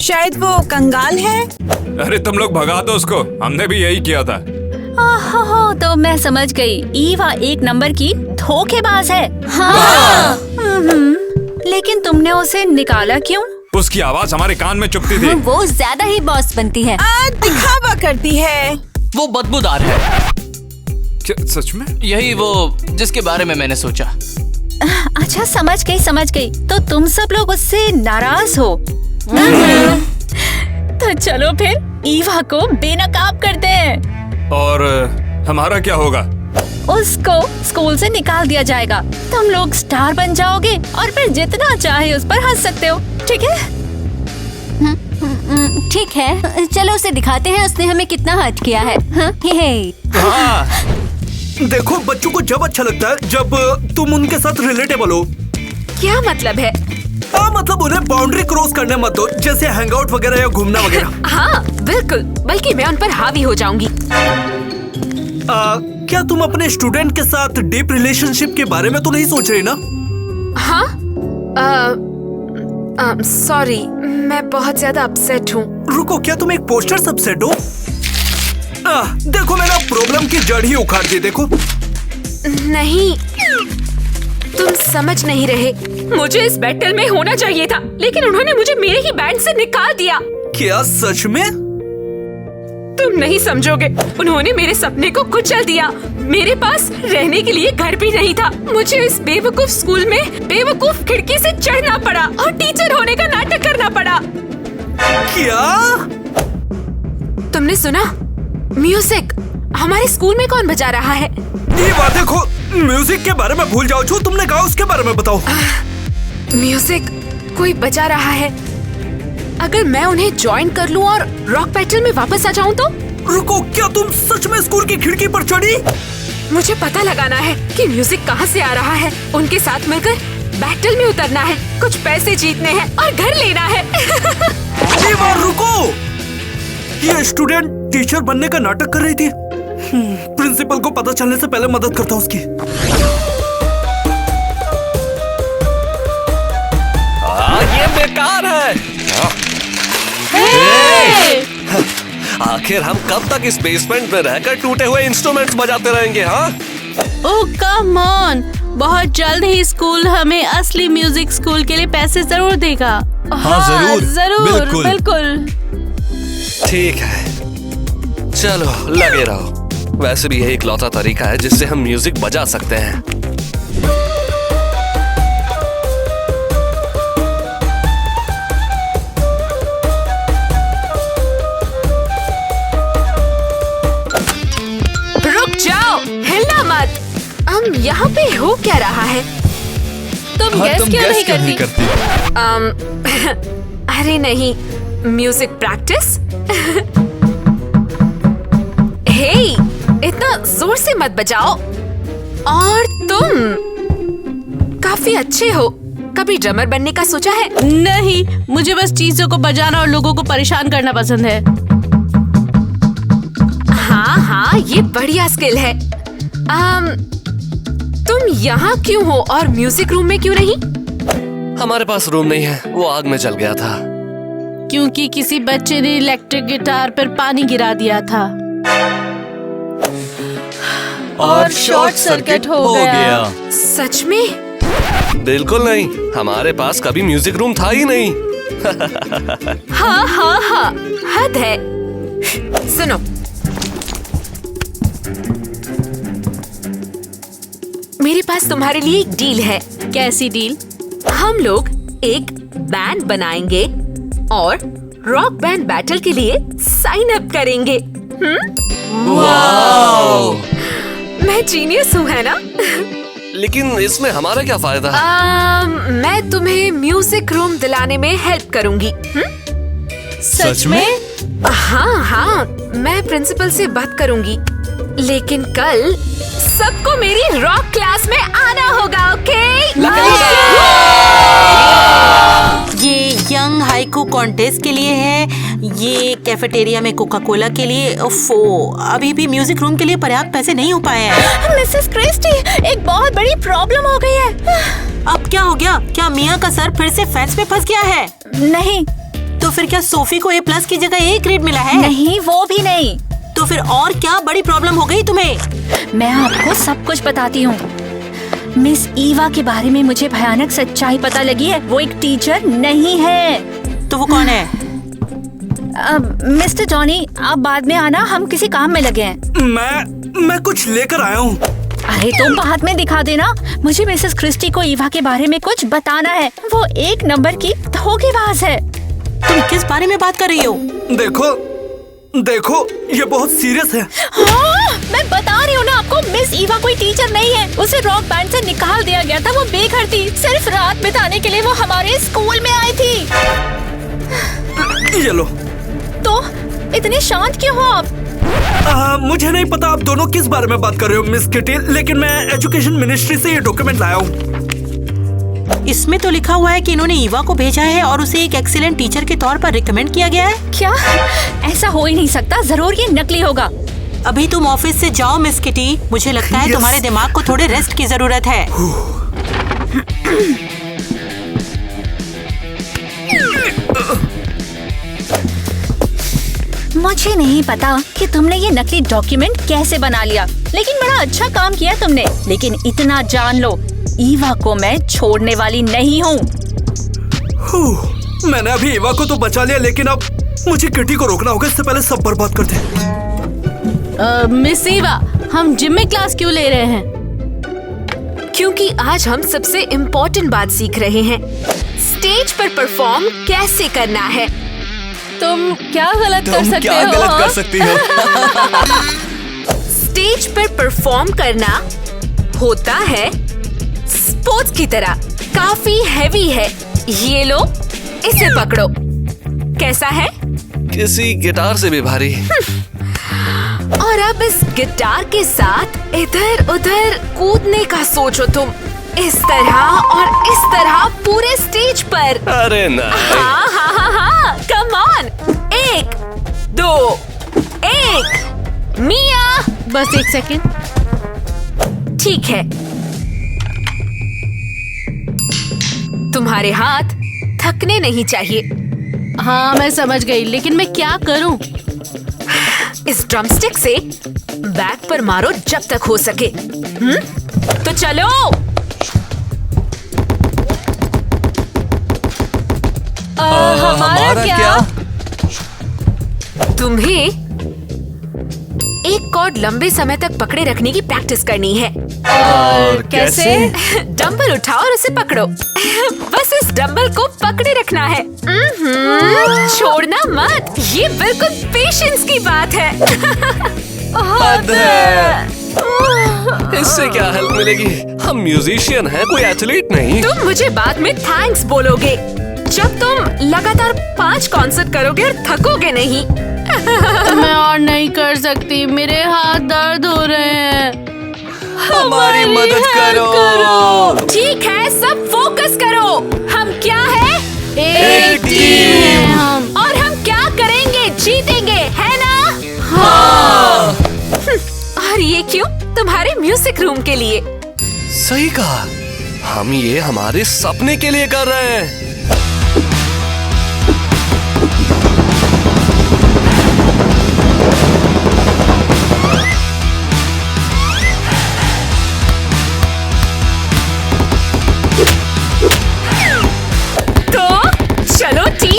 शायद वो कंगाल है। अरे तुम लोग भगा दो उसको, हमने भी यही किया था। तो मैं समझ गई, ईवा एक नंबर की धोखेबाज है। हाँ। लेकिन तुमने उसे निकाला क्यों? उसकी आवाज हमारे कान में चुभती थी। वो ज्यादा ही बॉस बनती है। दिखावा करती है। वो बदबूदार है। क्या सच में? यही वो जिसके बारे में मैंने सोचा। अच्छा समझ गई। तो तुम सब लोग उससे नाराज हो। तो चलो फिर ईवा को बेनकाब करते हैं। और हमारा क्या होगा? उसको स्कूल से निकाल दिया जाएगा। तुम लोग स्टार बन जाओगे और फिर जितना चाहे उस पर हंस सकते हो, ठीक है? ठीक है, चलो उसे दिखाते हैं उसने हमें कितना हर्ट किया है। हाँ। देखो, बच्चों को जब अच्छा लगता है जब तुम उनके साथ रिलेटेबल हो। क्या मतलब है? हाँ, मतलब उन्हें बाउंड्री क्रॉस करने मत दो, जैसे हैंगआउट वगैरह या घूमना वगैरह। हाँ बिल्कुल, बल्कि मैं उन पर हावी हो जाऊंगी। क्या तुम अपने स्टूडेंट के साथ डीप रिलेशनशिप के बारे में तो नहीं सोच रही ना? हाँ, सॉरी, मैं बहुत ज्यादा अपसेट हूँ। रुको, क्या तुम एक पोस्टर से अपसेट हो? देखो, मैंने प्रॉब्लम की जड़ ही उखाड़ दी। देखो, नहीं, तुम समझ नहीं रहे। मुझे इस बैटल में होना चाहिए था, लेकिन उन्होंने मुझे मेरे ही बैंड से निकाल दिया। क्या सच में? तुम नहीं समझोगे। उन्होंने मेरे सपने को कुचल दिया। मेरे पास रहने के लिए घर भी नहीं था। मुझे इस बेवकूफ स्कूल में बेवकूफ खिड़की से चढ़ना पड़ा और टीचर होने का नाटक करना पड़ा। क्या? तुमने सुना? म्यूजिक हमारे स्कूल में कौन बजा रहा है? ये बात देखो, म्यूजिक के बारे में भूल जाओ। जो तुमने कहा उसके बारे में बताओ। म्यूजिक कोई बजा रहा है। अगर मैं उन्हें ज्वाइन कर लूं और रॉक बैटल में वापस आ जाऊं तो? रुको, क्या तुम सच में स्कूल की खिड़की पर चढ़ी? मुझे पता लगाना है कि म्यूजिक कहां से आ रहा है। उनके साथ मिलकर बैटल में उतरना है, कुछ पैसे जीतने हैं और घर लेना है। एक बार रुको, ये स्टूडेंट टीचर बनने का नाटक कर रही थी। प्रिंसिपल को पता चलने से पहले मदद करता उसकी। ये बेकार है। आखिर हम कब तक इस बेसमेंट में रहकर टूटे हुए इंस्ट्रूमेंट्स बजाते रहेंगे? हाँ, ओह कम ऑन, बहुत जल्द ही स्कूल हमें असली म्यूजिक स्कूल के लिए पैसे जरूर देगा। हाँ, जरूर, बिल्कुल। ठीक है, चलो लगे रहो। वैसे भी यही इकलौता तरीका है जिससे हम म्यूजिक बजा सकते हैं। हिलना मत। यहाँ पे हो क्या रहा है? तुम हाँ, गैस तुम क्यों गैस नहीं क्यों नहीं करती? अरे नहीं, म्यूजिक प्रैक्टिस। हे, इतना जोर से मत बजाओ। और तुम काफी अच्छे हो। कभी ड्रमर बनने का सोचा है? नहीं, मुझे बस चीजों को बजाना और लोगों को परेशान करना पसंद है। हाँ, ये बढ़िया स्किल है। तुम यहाँ क्यों हो और म्यूजिक रूम में क्यों नहीं? हमारे पास रूम नहीं है, वो आग में जल गया था। क्योंकि किसी बच्चे ने इलेक्ट्रिक गिटार पर पानी गिरा दिया था और शॉर्ट सर्किट हो गया। सच में? बिल्कुल नहीं, हमारे पास कभी म्यूजिक रूम था ही नहीं। हाँ, हद है। सुनो, मेरे पास तुम्हारे लिए एक डील है। कैसी डील? हम लोग एक बैंड बनाएंगे और रॉक बैंड बैटल के लिए साइन अप करेंगे। वाओ! मैं जीनियस हूँ, है ना? लेकिन इसमें हमारा क्या फायदा? मैं तुम्हें म्यूजिक रूम दिलाने में हेल्प करूंगी। सच में? हाँ, मैं प्रिंसिपल से बात करूंगी। लेकिन कल सबको मेरी रॉक क्लास में आना होगा, ओके? ये यंग हाइकू कॉन्टेस्ट के लिए है, ये कैफेटेरिया में कोका कोला के लिए। अभी भी म्यूजिक रूम के लिए पर्याप्त पैसे नहीं हो पाए हैं। मिसेस क्रिस्टी, एक बहुत बड़ी प्रॉब्लम हो गई है। अब क्या हो गया? क्या मिया का सर फिर से फेंस में फंस गया है? नहीं। तो फिर क्या सोफी को A+ की जगह A ग्रेड मिला है? नहीं, वो भी नहीं। तो फिर और क्या बड़ी प्रॉब्लम हो गई तुम्हें? मैं आपको सब कुछ बताती हूँ। मिस ईवा के बारे में मुझे भयानक सच्चाई पता लगी है। वो एक टीचर नहीं है। तो वो कौन है? मिस्टर जॉनी, आप बाद में आना, हम किसी काम में लगे हैं। मैं कुछ लेकर आया हूँ। अरे तुम बाद में दिखा देना। मुझे मिसेस क्रिस्टी को ईवा के बारे में कुछ बताना है। वो एक नंबर की धोखेबाज है। तुम किस बारे में बात कर रही हो? देखो, देखो ये बहुत सीरियस है। हाँ, मैं बता रही हूँ ना आपको, मिस ईवा कोई टीचर नहीं है। उसे रॉक बैंड से निकाल दिया गया था। वो बेघर थी, सिर्फ रात बिताने के लिए वो हमारे स्कूल में आई थी। ये लो। तो इतने शांत क्यों हो आप? मुझे नहीं पता आप दोनों किस बारे में बात कर रहे हो मिस किटी, लेकिन मैं एजुकेशन मिनिस्ट्री से ये डॉक्यूमेंट लाया हूँ। इसमें तो लिखा हुआ है कि इन्होंने ईवा को भेजा है और उसे एक एक्सीलेंट टीचर के तौर पर रिकमेंड किया गया है। क्या? ऐसा हो ही नहीं सकता, जरूर ये नकली होगा। अभी तुम ऑफिस से जाओ मिस किटी, मुझे लगता है तुम्हारे दिमाग को थोड़े रेस्ट की जरूरत है। मुझे नहीं पता कि तुमने ये नकली डॉक्यूमेंट कैसे बना लिया, लेकिन बड़ा अच्छा काम किया तुमने। लेकिन इतना जान लो, ईवा को मैं छोड़ने वाली नहीं हूँ। मैंने अभी ईवा को तो बचा लिया, लेकिन अब मुझे किटी को रोकना होगा, इससे पहले सब बर्बाद कर दे। मिस ईवा, हम जिम में क्लास क्यों ले रहे हैं? क्योंकि आज हम सबसे इम्पोर्टेंट बात सीख रहे हैं, स्टेज पर परफॉर्म कैसे करना है। तुम क्या गलत कर सकते क्या हो? गलत कर सकती हो? स्टेज पर परफॉर्म करना होता है स्पोर्ट्स की तरह, काफी हैवी है। ये लो, इसे पकड़ो। कैसा है? किसी गिटार से भी भारी। और अब इस गिटार के साथ इधर उधर कूदने का सोचो तुम, इस तरह और इस तरह पूरे स्टेज पर। अरे नहीं। हाँ हाँ हाँ हाँ, कम ऑन। 1 2 1। मिया, बस एक सेकंड। ठीक है। तुम्हारे हाथ थकने नहीं चाहिए। हाँ मैं समझ गई, लेकिन मैं क्या करूं? इस ड्रमस्टिक से बैक पर मारो जब तक हो सके। तो चलो। हमारा क्या? तुम्हें एक कॉर्ड लंबे समय तक पकड़े रखने की प्रैक्टिस करनी है। और कैसे? डंबल उठाओ और उसे पकड़ो। बस इस डंबल को पकड़े रखना है। छोड़ना मत। ये बिल्कुल पेशेंस की बात है। इससे क्या हेल्प मिलेगी? हम म्यूजिशियन हैं, कोई एथलीट नहीं। तुम मुझे बाद में थैंक्स बोलोगे जब तुम लगातार 5 कॉन्सर्ट करोगे और थकोगे नहीं। मैं और नहीं कर सकती, मेरे हाथ दर्द हो रहे हैं। हमारी मदद करो। ठीक है, सब फोकस करो। हम क्या है? एक टीम है हम। और हम क्या करेंगे? जीतेंगे, है ना? हाँ। और ये क्यों? तुम्हारे म्यूजिक रूम के लिए। सही कहा, हम ये हमारे सपने के लिए कर रहे हैं।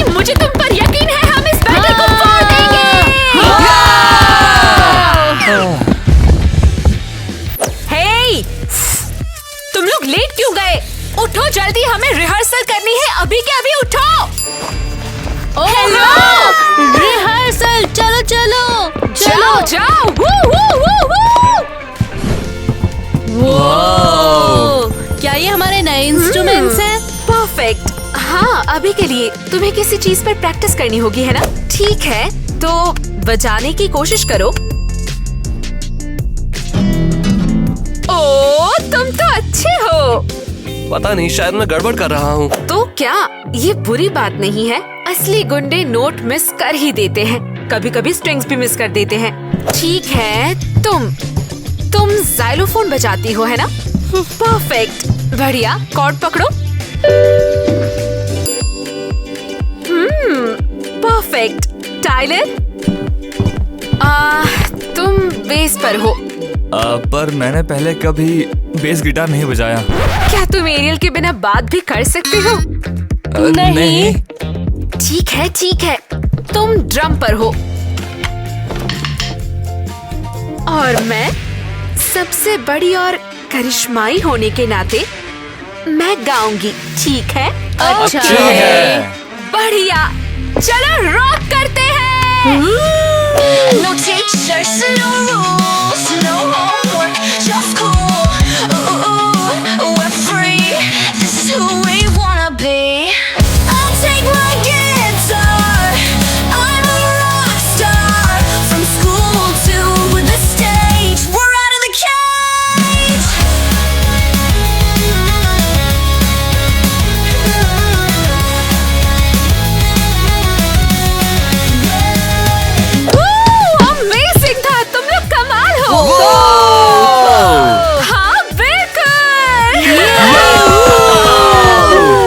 मुझे तुम पर यकीन है, हम इस बैटल को फोड़ देंगे। हे, तुम लोग लेट क्यों गए? उठो जल्दी, हमें रिहर्सल करनी है। अभी के अभी उठो। Hello, rehearsal. चलो चलो चलो जाओ। वू वू वू वू। क्या ये हमारे नए इंस्ट्रूमेंट्स हैं? परफेक्ट। हाँ, अभी के लिए तुम्हें किसी चीज पर प्रैक्टिस करनी होगी, है ना? ठीक है, तो बजाने की कोशिश करो। ओ, तुम तो अच्छे हो। पता नहीं, शायद मैं गड़बड़ कर रहा हूँ। तो क्या ये बुरी बात नहीं है? असली गुंडे नोट मिस कर ही देते हैं, कभी कभी स्ट्रिंग्स भी मिस कर देते हैं। ठीक है, तुम जाइलोफोन बजाती हो, है ना? परफेक्ट, बढ़िया। कॉर्ड पकड़ो। परफेक्ट। टाइलर, तुम बेस पर हो। पर मैंने पहले कभी बेस गिटार नहीं बजाया। क्या तुम एरियल के बिना बात भी कर सकते हो? नहीं। ठीक है ठीक है, तुम ड्रम पर हो और मैं सबसे बड़ी और करिश्माई होने के नाते मैं गाऊंगी। ठीक है? अच्छा बढ़िया, चलो रॉक करते हैं। No teachers, no rules, no homework, just cool. Ooh, we're free. This is who we wanna be. I'll take my guitar. I'm a rock star. From school to the stage, we're out of the cage. Amazing था, तुम लोग कमाल हो। हाँ बिल्कुल।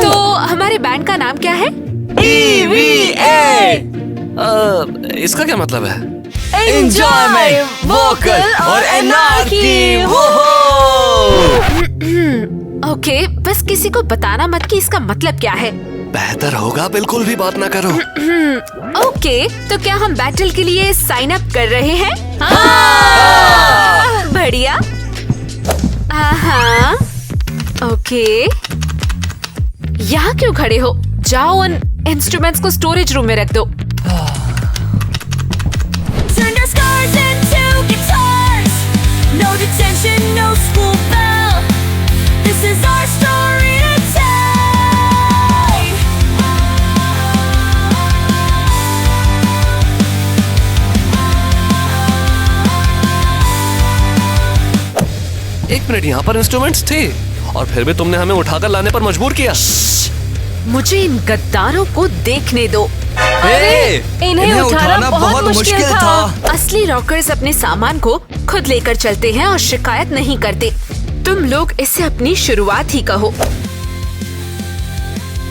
तो हमारे band का नाम क्या है? इसका क्या मतलब है? एंजॉयमेंट, वोकल और एनार्की। ओके, बस किसी को बताना मत कि इसका मतलब क्या है। बेहतर होगा बिल्कुल भी बात ना करो। ओके, तो क्या हम बैटल के लिए साइन अप कर रहे हैं? हाँ। बढ़िया। हाँ। ओके, यहाँ क्यों खड़े हो? जाओ उन इंस्ट्रूमेंट्स को स्टोरेज रूम में रख दो। Turned our scars into guitars. No detention, no school bell. This is our story to tell. एक मिनट, यहाँ पर इंस्ट्रूमेंट्स थे और फिर भी तुमने हमें उठाकर लाने पर मजबूर किया। मुझे इन गद्दारों को देखने दो। इन्हें उठाना बहुत मुश्किल था। असली रॉकर्स अपने सामान को खुद लेकर चलते हैं और शिकायत नहीं करते। तुम लोग इसे अपनी शुरुआत ही कहो।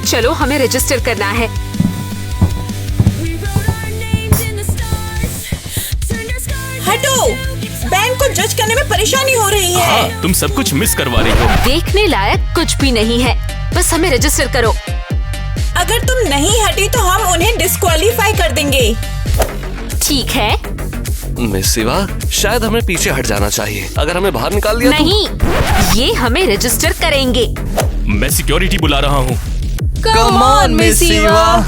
चलो, हमें रजिस्टर करना है। हटो, बैंड को जज करने में परेशानी हो रही है। हाँ, तुम सब कुछ मिस करवा रही हो। देखने लायक कुछ भी नहीं है, बस हमें रजिस्टर करो। अगर तुम नहीं हटी तो हम उन्हें डिस्क्वालीफाई कर देंगे। ठीक है। मिस सिवा, शायद हमें पीछे हट जाना चाहिए। अगर हमें बाहर निकाल दिया नहीं, ये हमें रजिस्टर करेंगे। मैं सिक्योरिटी बुला रहा हूँ। कम ऑन मिस सिवा।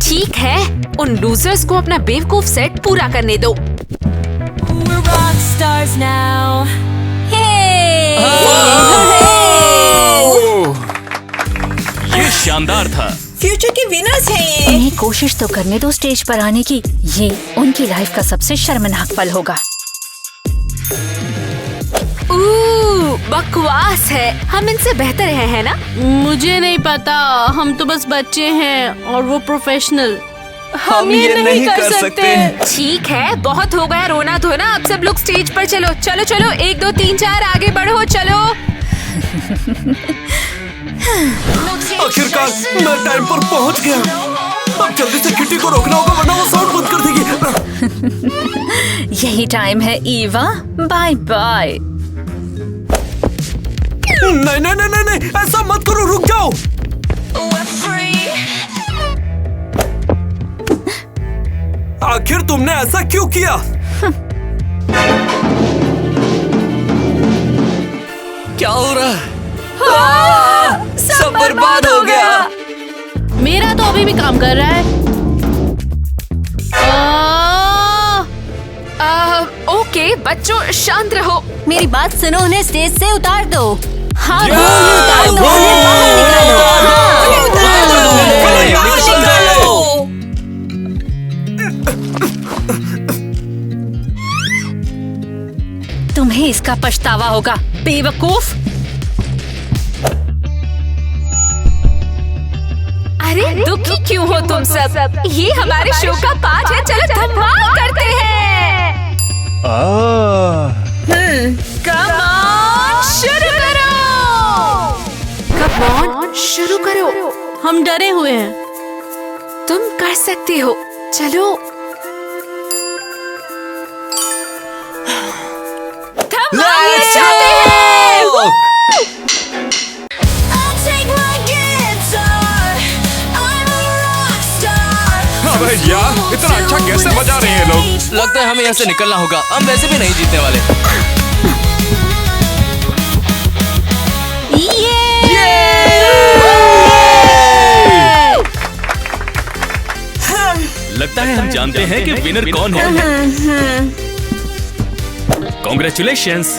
ठीक है, उन लूजर्स को अपना बेवकूफ सेट पूरा करने दो। We're rock stars now. ये शानदार था। फ्यूचर के विनर्स हैं ये। इन्हें कोशिश तो करने दो स्टेज पर आने की। ये उनकी लाइफ का सबसे शर्मनाक पल होगा। बकवास है, हम इनसे बेहतर है ना? मुझे नहीं पता, हम तो बस बच्चे हैं और वो प्रोफेशनल। हम ये नहीं कर सकते। ठीक है, बहुत हो गया रोना धोना। अब सब लोग स्टेज पर चलो। चलो चलो, 1 2 3 4 आगे बढ़ो। चलो। आखिरकार मैं टाइम पर पहुंच गया। अब जल्दी से किटी को रोकना होगा वरना वो साउंड बंद कर देगी। यही टाइम है ईवा, बाय बाय। नहीं नहीं नहीं नहीं, ऐसा मत करो, रुक जाओ। आखिर तुमने ऐसा क्यों किया? क्या हो रहा है? सब बर्बाद हो गया। मेरा तो अभी भी काम कर रहा है। ओके बच्चों, शांत रहो। मेरी बात सुनो, उन्हें स्टेज से उतार दो। हाँ, Yeah! उतार दो, उन्हें बाहर निकालो। तुम्हें इसका पछतावा होगा, बेवकूफ। अरे दुखी क्यों हो तुम सब? ये हमारे शो का पार्ट है। चलो धमाल करते हैं। कम ऑन, शुरू करो। कम ऑन, शुरू करो। हम डरे हुए हैं। तुम कर सकते हो। चलो। धमाल करते हैं। I'll take my guitar. I'm a rock star. अबे यार, इतना अच्छा कैसे बजा रहे हैं लोग? लगता है हमें यहाँ से निकलना होगा। हम वैसे भी नहीं जीतने वाले। लगता है हम जानते हैं कि विनर कौन है। कॉन्ग्रेचुलेशंस।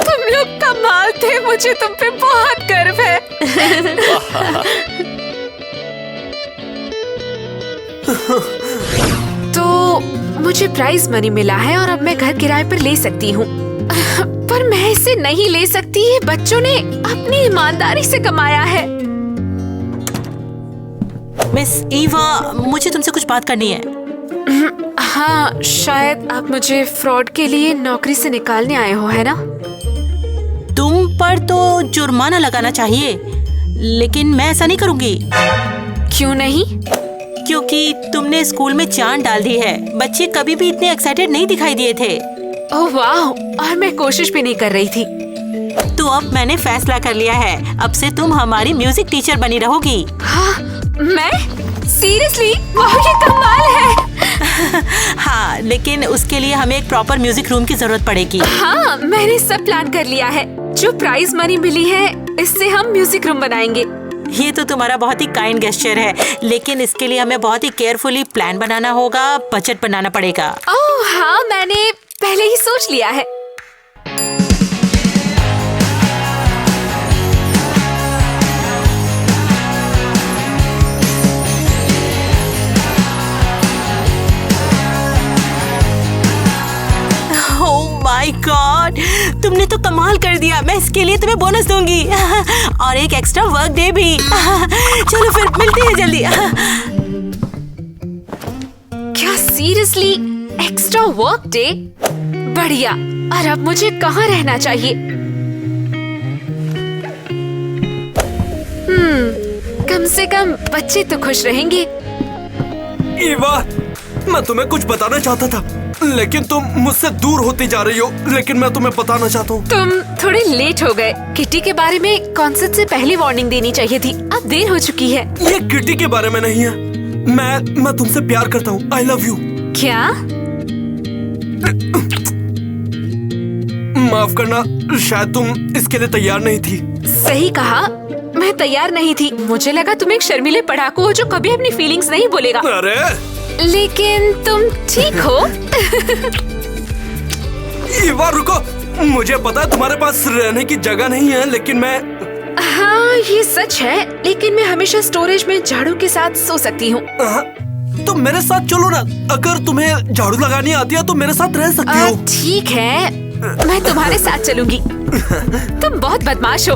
तुम लोग कमाल थे, मुझे तुम पे बहुत गर्व है। तो मुझे प्राइज मनी मिला है और अब मैं घर किराए पर ले सकती हूँ। पर मैं इसे नहीं ले सकती, ये बच्चों ने अपनी ईमानदारी से कमाया है। मिस ईवा, मुझे तुमसे कुछ बात करनी है। हाँ, शायद आप मुझे फ्रॉड के लिए नौकरी से निकालने आए हो, है ना? तुम पर तो जुर्माना लगाना चाहिए, लेकिन मैं ऐसा नहीं करूंगी। क्यों नहीं? क्योंकि तुमने स्कूल में जान डाल दी है। बच्चे कभी भी इतने एक्साइटेड नहीं दिखाई दिए थे। ओह वाह, और मैं कोशिश भी नहीं कर रही थी। तो अब मैंने फैसला कर लिया है, अब से तुम हमारी म्यूजिक टीचर बनी रहोगी। हाँ, मैं? सीरियसली? वाह, ये कमाल है। हाँ, लेकिन उसके लिए हमें एक प्रॉपर म्यूजिक रूम की जरूरत पड़ेगी। हाँ, मैंने सब प्लान कर लिया है। जो प्राइज मनी मिली है, इससे हम म्यूजिक रूम बनाएंगे। ये तो तुम्हारा बहुत ही काइंड गेस्चर है, लेकिन इसके लिए हमें बहुत ही केयरफुली प्लान बनाना होगा, बजट बनाना पड़ेगा। ओह हाँ, मैंने पहले ही सोच लिया है। माय गॉड, तुमने तो कमाल कर दिया। मैं इसके लिए तुम्हें बोनस दूंगी और एक एक्स्ट्रा वर्क डे भी। चलो फिर मिलते हैं जल्दी। क्या सीरियसली? Extra work day? बढ़िया। और अब मुझे कहाँ रहना चाहिए? कम से कम बच्चे तो खुश रहेंगे। ईवा, मैं तुम्हें कुछ बताना चाहता था, लेकिन तुम मुझसे दूर होती जा रही हो। लेकिन मैं तुम्हें बताना चाहता हूँ। तुम थोड़े लेट हो गए। किटी के बारे में कॉन्सर्ट से पहले वार्निंग देनी चाहिए थी। अब देर हो चुकी है। ये किटी के बारे में नहीं है। मैं तुमसे प्यार करता हूँ। I love you. क्या? माफ करना, शायद तुम इसके लिए तैयार नहीं थी। सही कहा, मैं तैयार नहीं थी। मुझे लगा तुम एक शर्मीले पढ़ाकू हो जो कभी अपनी फीलिंग्स नहीं बोलेगा। अरे लेकिन तुम ठीक हो। ईवा रुको, मुझे पता है तुम्हारे पास रहने की जगह नहीं है, लेकिन मैं। हाँ ये सच है, लेकिन मैं हमेशा स्टोरेज में झाड़ू के साथ सो सकती हूँ। तो मेरे साथ चलो ना। अगर तुम्हें झाड़ू लगानी आती है तो मेरे साथ रह सकती हो। ठीक है, मैं तुम्हारे साथ चलूंगी। तुम बहुत बदमाश हो।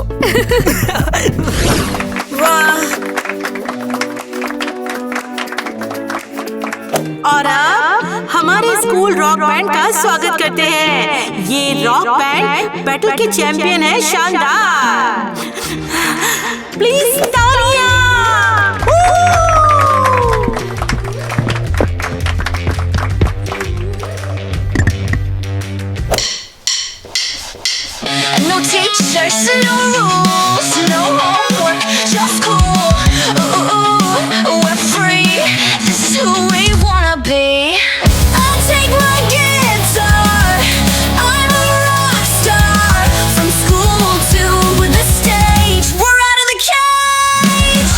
और अब हमारे स्कूल रॉक बैंड का स्वागत करते हैं। ये रॉक बैंड बैटल के चैंपियन है शानदार। प्लीज तालियां। No teachers, no rules, no homework, just cool. Ooh, we're free. This is who we wanna be. I'll take my guitar. I'm a rock star. From school to the stage, we're out of the cage.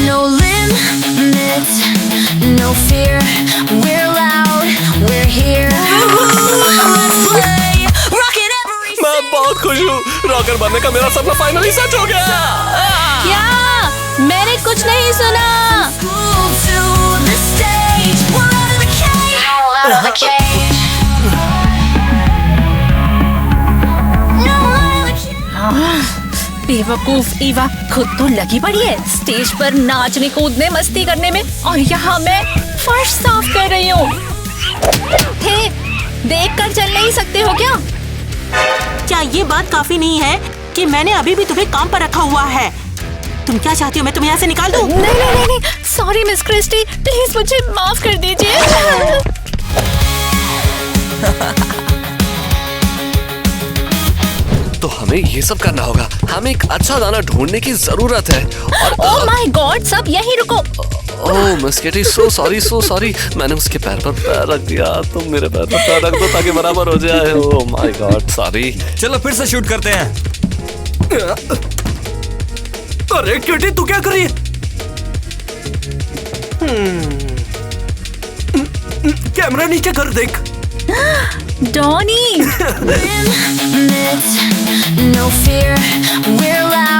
No limits, no fear. We're loud, we're here. Let's play. Rock it every मैं बहुत खुश हूँ। Rocker बनने का मेरा सपना finally सच हो गया। क्या? मैंने कुछ नहीं सुना। school to the stage. We're out of the cage. Out of the cage. No, out of the cage. बेवकूफ ईवा, खुद तो लगी पड़ी है स्टेज पर नाचने कूदने मस्ती करने में, और यहाँ मैं फर्श साफ कर रही हूँ। देख कर चल नहीं सकते हो क्या? क्या ये बात काफी नहीं है कि मैंने अभी भी तुम्हें काम पर रखा हुआ है? तुम क्या चाहती हो, मैं तुम्हें यहाँ से निकाल दूँ? नहीं, सॉरी मिस क्रिस्टी, प्लीज मुझे माफ कर दीजिए। तो हमें ये सब करना होगा। हमें एक अच्छा गाना ढूंढने की जरूरत है। और ओह माय गॉड, सब यहीं रुको। ओह मिस किटी, सो सॉरी। मैंने उसके पैर पर पैर रख दिया, तुम मेरे पैर पर पैर रख दो ताकि बराबर हो जाए। Oh my God, sorry. चलो फिर से शूट करते हैं। अरे किटी, तू क्या कर रही है? कैमरा नीचे कर, देख। Donny No fear, we're loud.